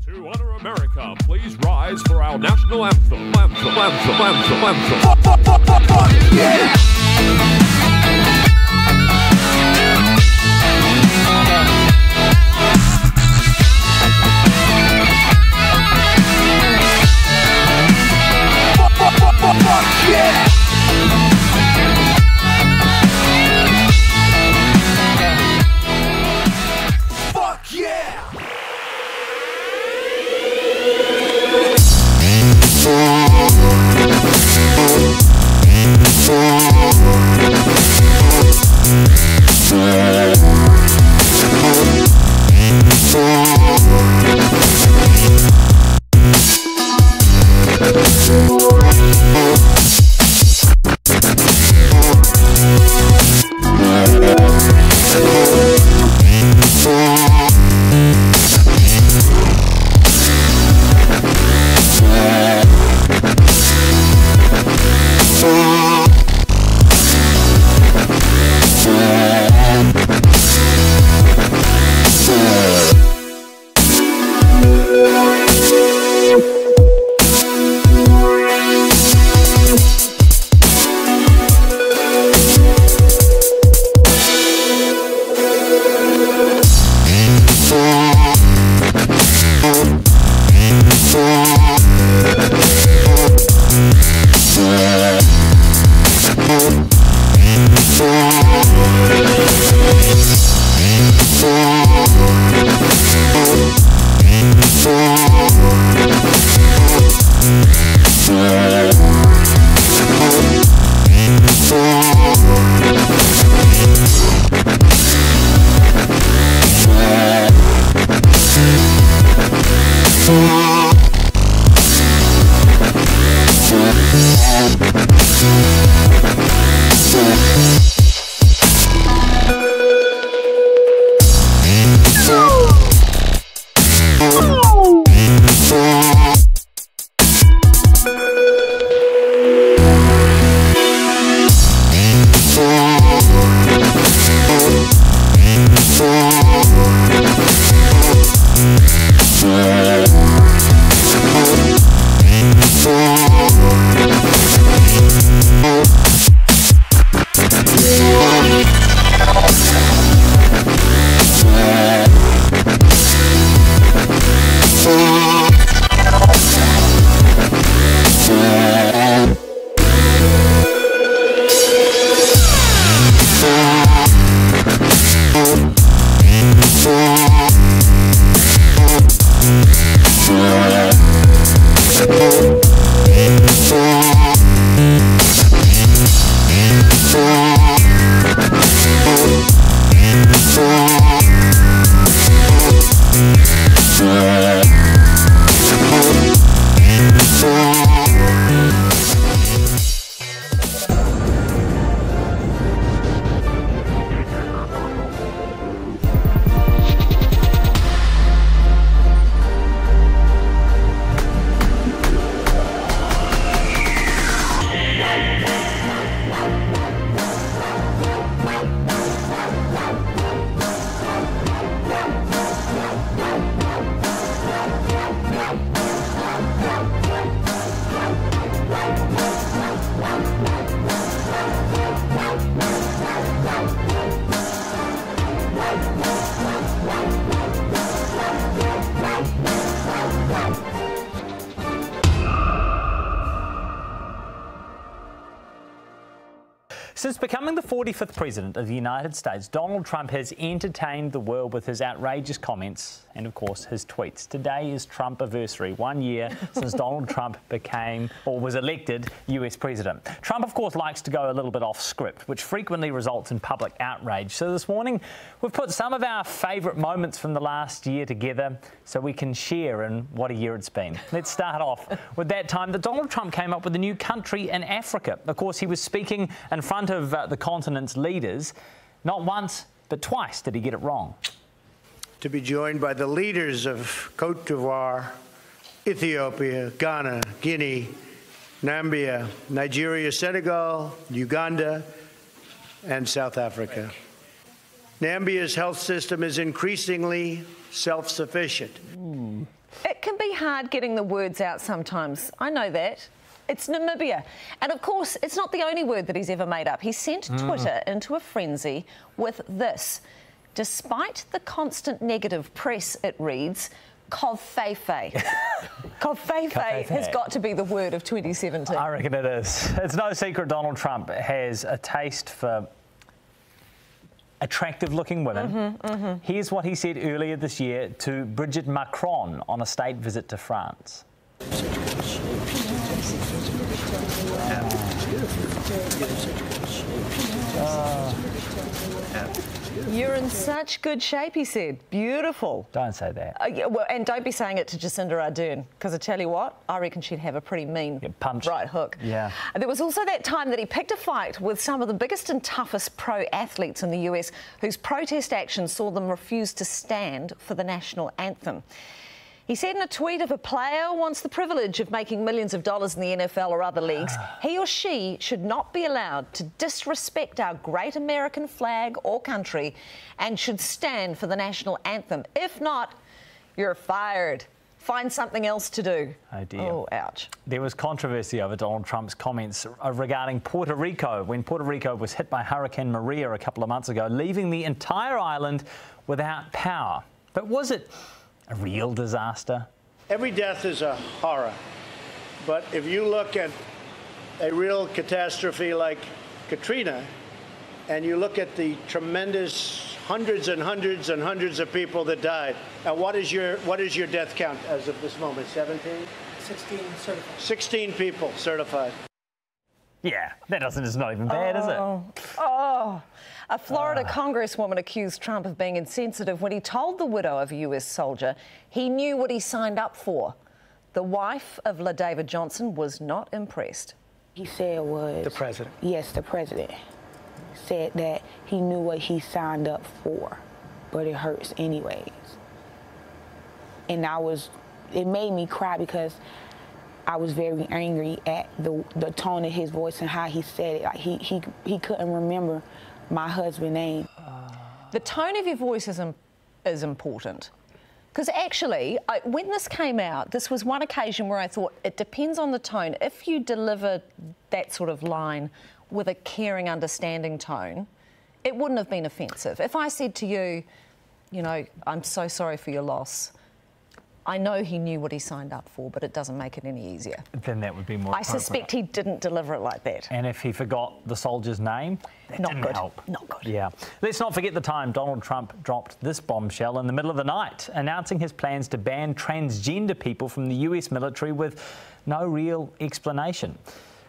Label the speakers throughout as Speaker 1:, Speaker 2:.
Speaker 1: To honor America, please rise for our national anthem. Yeah! Yeah! Fuck yeah!
Speaker 2: Since becoming the 45th President of the United States, Donald Trump has entertained the world with his outrageous comments and, of course, his tweets. Today is Trump-iversary, 1 year since Donald Trump became or was elected US President. Trump, of course, likes to go a little bit off script, which frequently results in public outrage. So this morning, we've put some of our favourite moments from the last year together so we can share in what a year it's been. Let's start off with that time that Donald Trump came up with a new country in Africa. Of course, he was speaking in front of the continent's leaders. Not once, but twice did he get it wrong.
Speaker 3: To be joined by the leaders of Cote d'Ivoire, Ethiopia, Ghana, Guinea, Namibia, Nigeria, Senegal, Uganda, and South Africa. Namibia's health system is increasingly self-sufficient.
Speaker 4: can be hard getting the words out sometimes. I know that. It's Namibia. And of course, it's not the only word that he's ever made up. He sent Twitter into a frenzy with this. Despite the constant negative press, it reads, Kofefe. Kofefe has got to be the word of 2017.
Speaker 2: I reckon it is. It's no secret Donald Trump has a taste for attractive-looking women. Here's what he said earlier this year to Brigitte Macron on a state visit to France.
Speaker 4: You're in such good shape, he said. Beautiful.
Speaker 2: Don't say that.
Speaker 4: Yeah, well, and don't be saying it to Jacinda Ardern, because I tell you what, I reckon she'd have a pretty mean right hook.
Speaker 2: Yeah.
Speaker 4: And there was also that time that he picked a fight with some of the biggest and toughest pro-athletes in the US, whose protest action saw them refuse to stand for the national anthem. He said in a tweet, if a player wants the privilege of making millions of dollars in the NFL or other leagues, he or she should not be allowed to disrespect our great American flag or country and should stand for the national anthem. If not, you're fired. Find something else to do.
Speaker 2: Oh, dear.
Speaker 4: Oh, ouch.
Speaker 2: There was controversy over Donald Trump's comments regarding Puerto Rico when Puerto Rico was hit by Hurricane Maria a couple of months ago, leaving the entire island without power. But was it a real disaster?
Speaker 3: Every death is a horror. But if you look at a real catastrophe like Katrina, and you look at the tremendous hundreds and hundreds and hundreds of people that died, and what is your death count as of this moment? 17?
Speaker 5: 16 certified.
Speaker 3: 16 people certified.
Speaker 2: Yeah, it's not even bad, is it?
Speaker 4: Oh. A Florida congresswoman accused Trump of being insensitive when he told the widow of a US soldier he knew what he signed up for. The wife of LaDavid Johnson was not impressed.
Speaker 5: He said was...
Speaker 3: The president.
Speaker 5: Yes, the president said that he knew what he signed up for, but it hurts anyways. And it made me cry because I was very angry at the tone of his voice and how he said it. Like he couldn't remember my husband's name.
Speaker 4: The tone of your voice is important. Because actually, when this came out, this was one occasion where I thought it depends on the tone. If you deliver that sort of line with a caring, understanding tone, it wouldn't have been offensive. If I said to you, you know, I'm so sorry for your loss, I know he knew what he signed up for, but it doesn't make it any easier.
Speaker 2: Then that would be more appropriate.
Speaker 4: I suspect he didn't deliver it like that.
Speaker 2: And if he forgot the soldier's name, that
Speaker 4: Not
Speaker 2: didn't
Speaker 4: good.
Speaker 2: help.
Speaker 4: Not good.
Speaker 2: Yeah. Let's not forget the time Donald Trump dropped this bombshell in the middle of the night, announcing his plans to ban transgender people from the US military with no real explanation.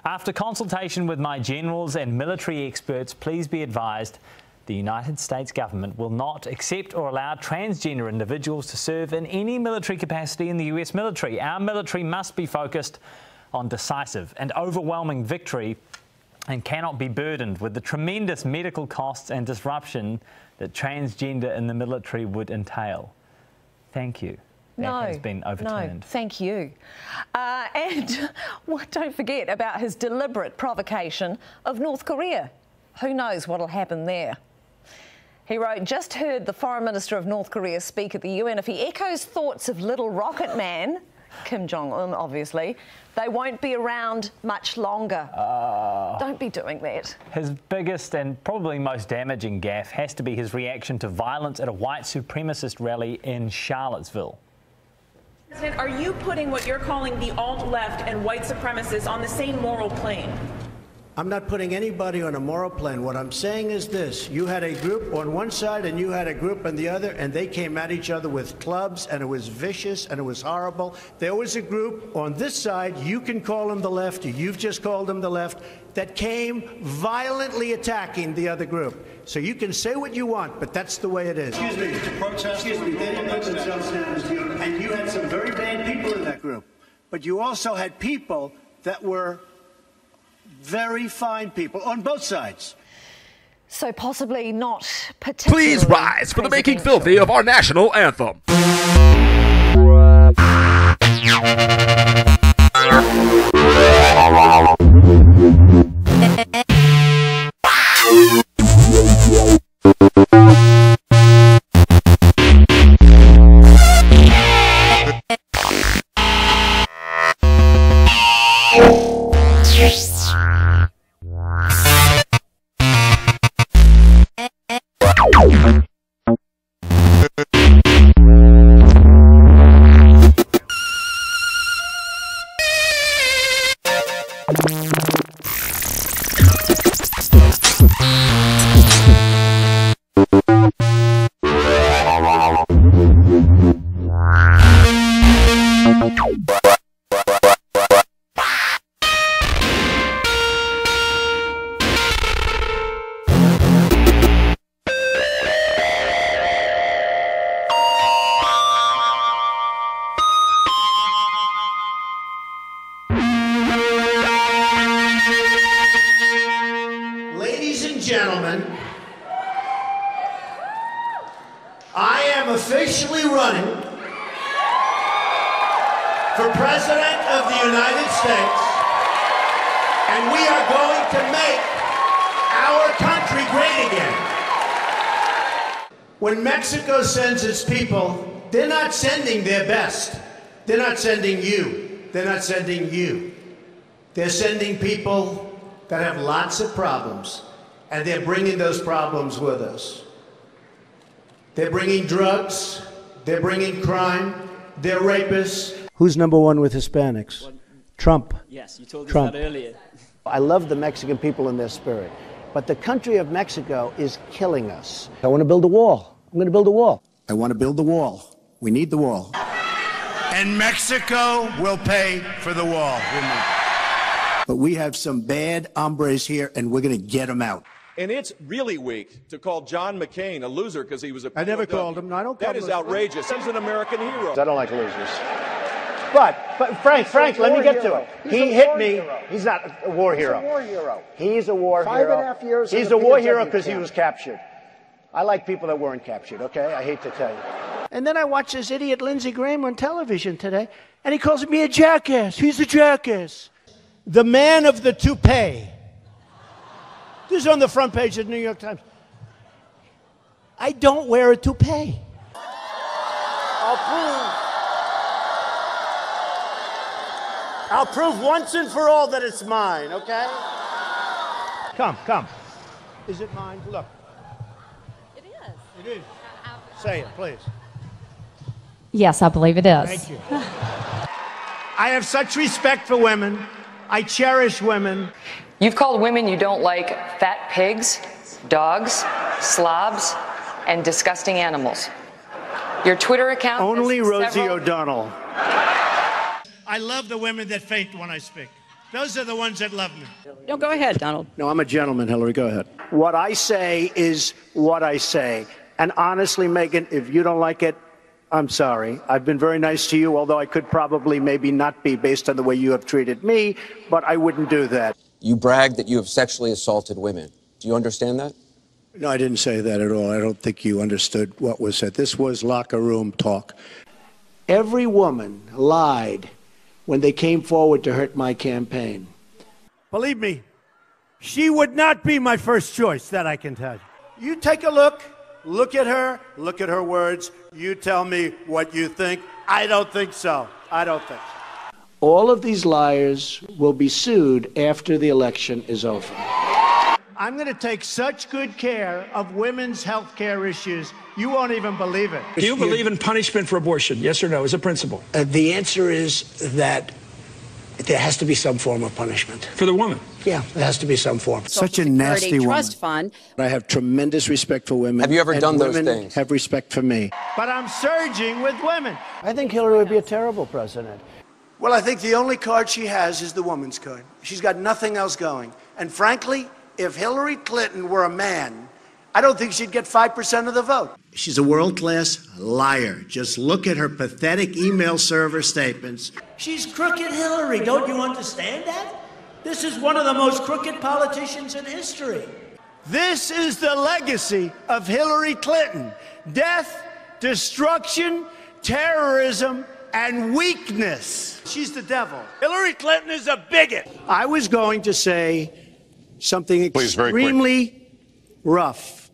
Speaker 2: After consultation with my generals and military experts, please be advised the United States government will not accept or allow transgender individuals to serve in any military capacity in the US military. Our military must be focused on decisive and overwhelming victory and cannot be burdened with the tremendous medical costs and disruption that transgender in the military would entail. Thank you. That has been overturned.
Speaker 4: No, thank you. And don't forget about his deliberate provocation of North Korea. Who knows what'll happen there? He wrote, just heard the foreign minister of North Korea speak at the UN. If he echoes thoughts of little rocket man, Kim Jong-un, obviously, they won't be around much longer. Don't be doing that.
Speaker 2: His biggest and probably most damaging gaffe has to be his reaction to violence at a white supremacist rally in Charlottesville.
Speaker 6: President, are you putting what you're calling the alt-left and white supremacists on the same moral plane?
Speaker 3: I'm not putting anybody on a moral plane. What I'm saying is this. You had a group on one side and you had a group on the other, and they came at each other with clubs, and it was vicious and it was horrible. There was a group on this side, you can call them the left, you've just called them the left, that came violently attacking the other group. So you can say what you want, but that's the way it is. Excuse me, they didn't put themselves down as you, and you had some very bad people in that group. But you also had people that were very fine people on both sides.
Speaker 4: So possibly not particularly...
Speaker 1: Please rise for the making filthy of our national anthem.
Speaker 3: Ladies and gentlemen, I am officially running for President of the United States, and we are going to make our country great again. When Mexico sends its people, they're not sending their best. They're not sending you. They're not sending you. They're sending people that have lots of problems, and they're bringing those problems with us. They're bringing drugs, they're bringing crime, they're rapists. Who's number one with Hispanics? Trump.
Speaker 7: Yes, you told us
Speaker 3: Trump.
Speaker 7: that earlier.
Speaker 3: I love the Mexican people and their spirit, but the country of Mexico is killing us. I want to build a wall. I'm going to build a wall. I want to build the wall. We need the wall. And Mexico will pay for the wall. But we have some bad hombres here, and we're going to get them out.
Speaker 8: And it's really weak to call John McCain a loser because he was a...
Speaker 3: I never called him. No, I don't call him.
Speaker 8: That is outrageous. He's an American hero.
Speaker 3: I don't like losers. But Frank, let me get to it. He hit me. He's not a war hero. He's a war hero. He's a war hero. 5.5 years. He's a war hero because he was captured. I like people that weren't captured, okay? I hate to tell you. And then I watched this idiot Lindsey Graham on television today, and he calls me a jackass. He's a jackass. The man of the toupee. This is on the front page of the New York Times. I don't wear a toupee. I'll prove once and for all that it's mine, okay? Come. Is it mine? Look.
Speaker 9: It is.
Speaker 3: It is. Say it, please.
Speaker 9: Yes, I believe it is.
Speaker 3: Thank you. I have such respect for women. I cherish women.
Speaker 10: You've called women you don't like fat pigs, dogs, slobs, and disgusting animals. Your Twitter account...
Speaker 3: Only Rosie O'Donnell. I love the women that faint when I speak. Those are the ones that love me.
Speaker 10: No, go ahead, Donald.
Speaker 3: No, I'm a gentleman, Hillary. Go ahead. What I say is what I say. And honestly, Megyn, if you don't like it, I'm sorry. I've been very nice to you, although I could probably maybe not be based on the way you have treated me, but I wouldn't do that.
Speaker 11: You bragged that you have sexually assaulted women. Do you understand that?
Speaker 3: No, I didn't say that at all. I don't think you understood what was said. This was locker room talk. Every woman lied when they came forward to hurt my campaign. Believe me, she would not be my first choice, that I can tell you. You take a look at her words. You tell me what you think. I don't think so. I don't think so. All of these liars will be sued after the election is over. I'm going to take such good care of women's health care issues, you won't even believe it.
Speaker 12: Do you believe in punishment for abortion? Yes or no, as a principle?
Speaker 13: The answer is that there has to be some form of punishment.
Speaker 12: For the woman?
Speaker 13: Yeah, there has to be some form.
Speaker 3: Such a nasty woman.
Speaker 10: Trust fund.
Speaker 3: I have tremendous respect for women.
Speaker 11: Have you ever done those
Speaker 3: women
Speaker 11: things?
Speaker 3: Have respect for me. But I'm surging with women. I think Hillary would be a terrible president. Well, I think the only card she has is the woman's card. She's got nothing else going. And frankly, if Hillary Clinton were a man, I don't think she'd get 5% of the vote. She's a world-class liar. Just look at her pathetic email server statements. She's crooked Hillary. Don't you understand that? This is one of the most crooked politicians in history. This is the legacy of Hillary Clinton. Death, destruction, terrorism, and weakness. She's the devil. Hillary Clinton is a bigot. I was going to say something extremely rough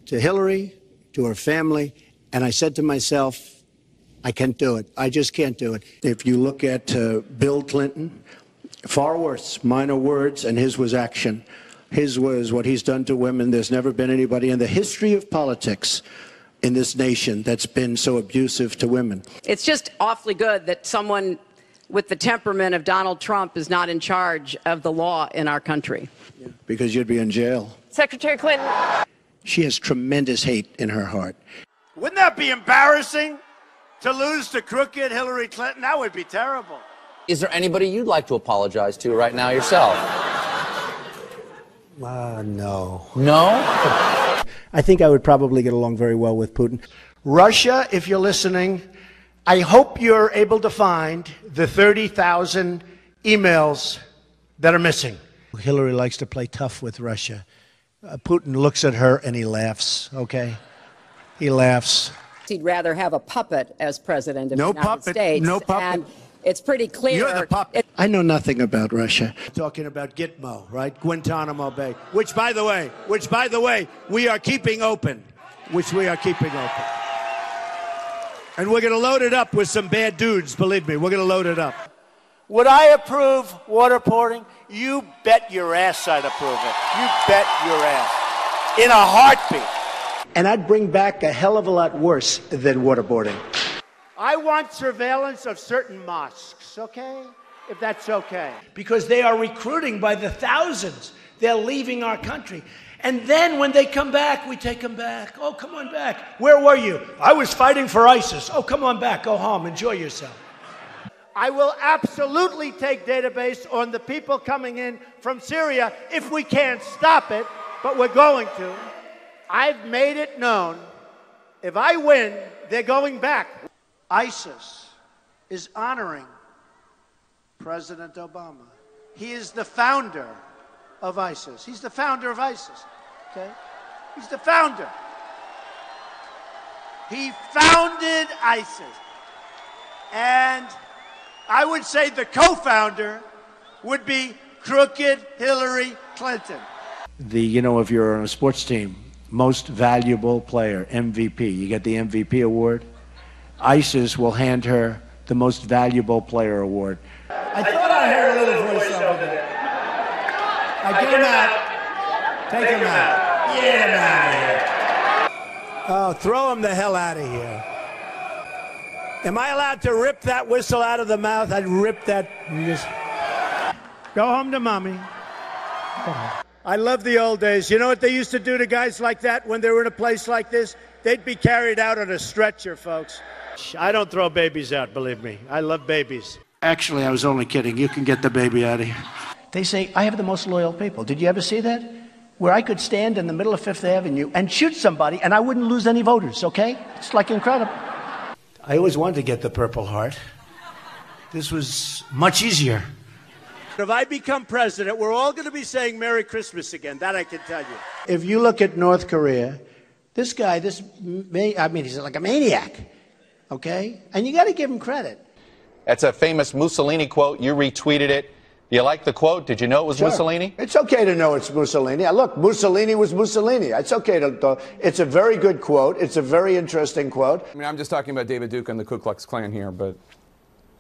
Speaker 3: to Hillary, to her family, and I said to myself, I can't do it. I just can't do it. If you look at Bill Clinton, far worse, minor words, and his was action. His was what he's done to women. There's never been anybody in the history of politics in this nation that's been so abusive to women.
Speaker 10: It's just awfully good that someone with the temperament of Donald Trump is not in charge of the law in our country.
Speaker 3: Yeah, because you'd be in jail.
Speaker 10: Secretary Clinton.
Speaker 3: She has tremendous hate in her heart. Wouldn't that be embarrassing? To lose to crooked Hillary Clinton, that would be terrible.
Speaker 11: Is there anybody you'd like to apologize to right now yourself?
Speaker 3: No.
Speaker 11: No?
Speaker 3: I think I would probably get along very well with Putin. Russia, if you're listening, I hope you're able to find the 30,000 emails that are missing. Hillary likes to play tough with Russia. Putin looks at her and he laughs, okay? He laughs.
Speaker 7: He'd rather have a puppet as president of the United
Speaker 3: puppet,
Speaker 7: States.
Speaker 3: no puppet.
Speaker 7: And it's pretty clear.
Speaker 3: You're the puppet. I know nothing about Russia. Talking about Gitmo, right? Guantanamo Bay, which by the way, we are keeping open. And we're going to load it up with some bad dudes, believe me. We're going to load it up. Would I approve waterboarding? You bet your ass I'd approve it. You bet your ass. In a heartbeat. And I'd bring back a hell of a lot worse than waterboarding. I want surveillance of certain mosques, okay? If that's okay. Because they are recruiting by the thousands. They're leaving our country. And then when they come back, we take them back. Oh, come on back. Where were you? I was fighting for ISIS. Oh, come on back. Go home. Enjoy yourself. I will absolutely take database on the people coming in from Syria if we can't stop it, but we're going to. I've made it known, if I win, they're going back. ISIS is honoring President Obama. He is the founder of ISIS. He's the founder of ISIS, okay? He's the founder. He founded ISIS. And I would say the co-founder would be crooked Hillary Clinton. If you're on a sports team, most valuable player, MVP. You get the MVP award. ISIS will hand her the most valuable player award. I thought I heard a little voice over there. Get him out. Take him out. Get him out of here. Oh, throw him the hell out of here. Am I allowed to rip that whistle out of the mouth? I'd rip that. Go home to mommy. I love the old days. You know what they used to do to guys like that when they were in a place like this? They'd be carried out on a stretcher, folks. I don't throw babies out, believe me. I love babies. Actually, I was only kidding. You can get the baby out of here. They say, I have the most loyal people. Did you ever see that? Where I could stand in the middle of Fifth Avenue and shoot somebody and I wouldn't lose any voters, okay? It's like incredible. I always wanted to get the Purple Heart. This was much easier. If I become president, we're all going to be saying Merry Christmas again. That I can tell you. If you look at North Korea, this guy, he's like a maniac, okay? And you got to give him credit.
Speaker 14: That's a famous Mussolini quote. You retweeted it. You like the quote? Did you know it was Mussolini?
Speaker 3: It's okay to know it's Mussolini. Look, Mussolini was Mussolini. It's okay to. It's a very good quote. It's a very interesting quote.
Speaker 15: I mean, I'm just talking about David Duke and the Ku Klux Klan here, but.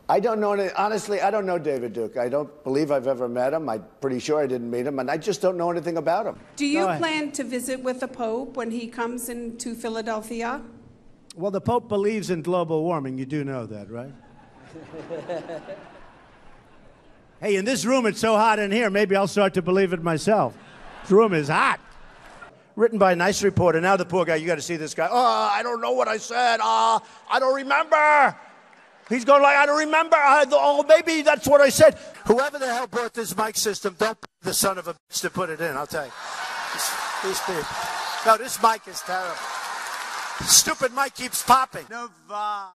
Speaker 3: I don't know, honestly, I don't know David Duke. I don't believe I've ever met him. I'm pretty sure I didn't meet him, and I just don't know anything about him.
Speaker 16: Do you plan to visit with the Pope when he comes into Philadelphia?
Speaker 3: Well, the Pope believes in global warming. You do know that, right? Hey, in this room, it's so hot in here, maybe I'll start to believe it myself. This room is hot. Written by a nice reporter. Now the poor guy, you got to see this guy. Oh, I don't know what I said. I don't remember. He's going like, I don't remember. Oh, maybe that's what I said. Whoever the hell brought this mic system, don't be the son of a bitch to put it in, I'll tell you. These people. No, this mic is terrible. Stupid mic keeps popping. Nova.